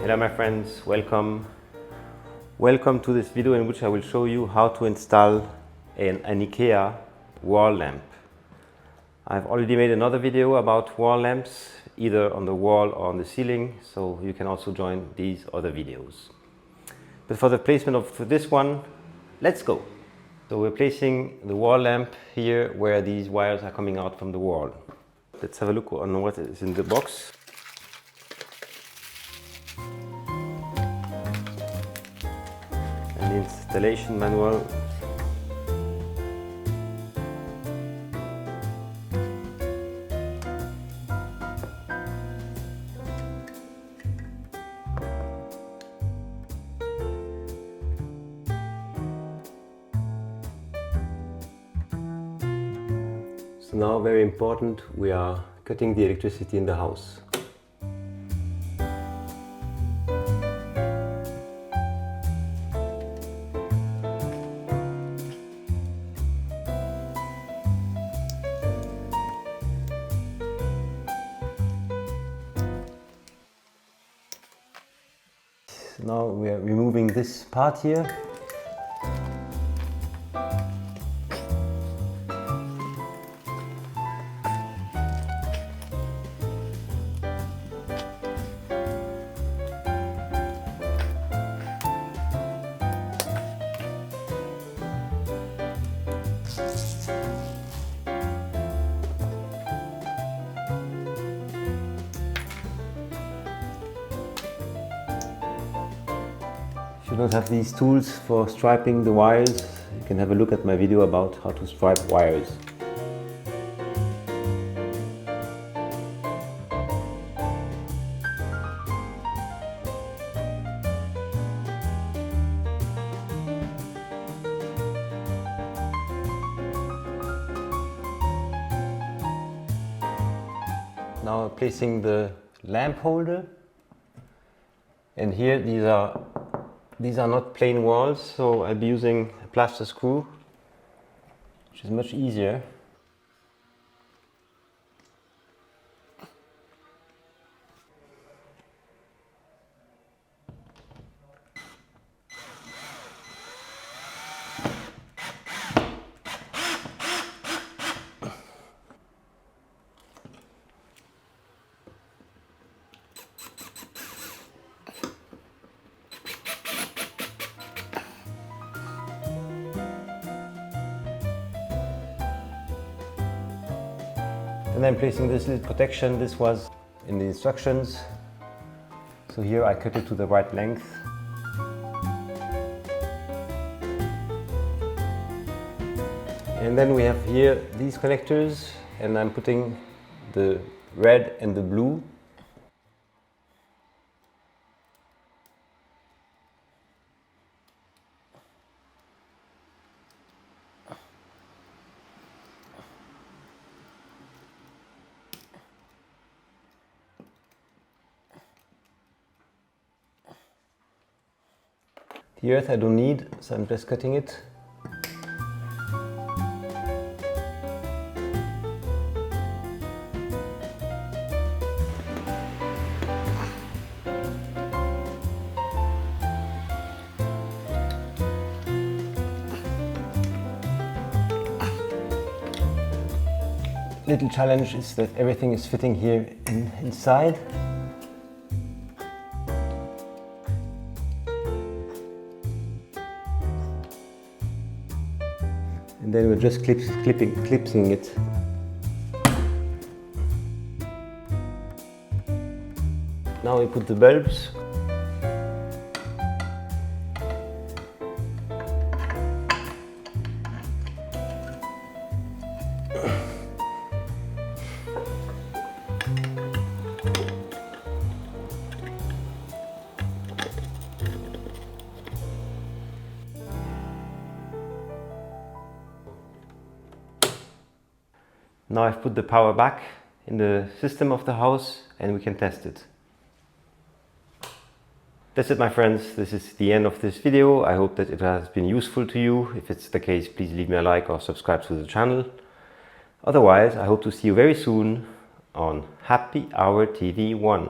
Hello my friends, welcome to this video in which I will show you how to install an Ikea wall lamp. I've already made another video about wall lamps, either on the wall or on the ceiling, so you can also join these other videos. But for the placement of this one, let's go. So we're placing the wall lamp here where these wires are coming out from the wall. Let's have a look on what is in the box. An installation manual. So now, very important, we are cutting the electricity in the house. Now we are removing this part here. If you don't have these tools for striping the wires, you can have a look at my video about how to stripe wires. Now placing the lamp holder, and here these are not plain walls, so I'll be using a plaster screw, which is much easier. And I'm placing this little protection. This was in the instructions. So here I cut it to the right length. And then we have here these connectors, and I'm putting the red and the blue. The earth I don't need, so I'm just cutting it. Little challenge is that everything is fitting here inside. And then we're just clipping it. Now we put the bulbs. Now I've put the power back in the system of the house and we can test it. That's it, my friends. This is the end of this video. I hope that it has been useful to you. If it's the case, please leave me a like or subscribe to the channel. Otherwise, I hope to see you very soon on Happy Hour TV 1.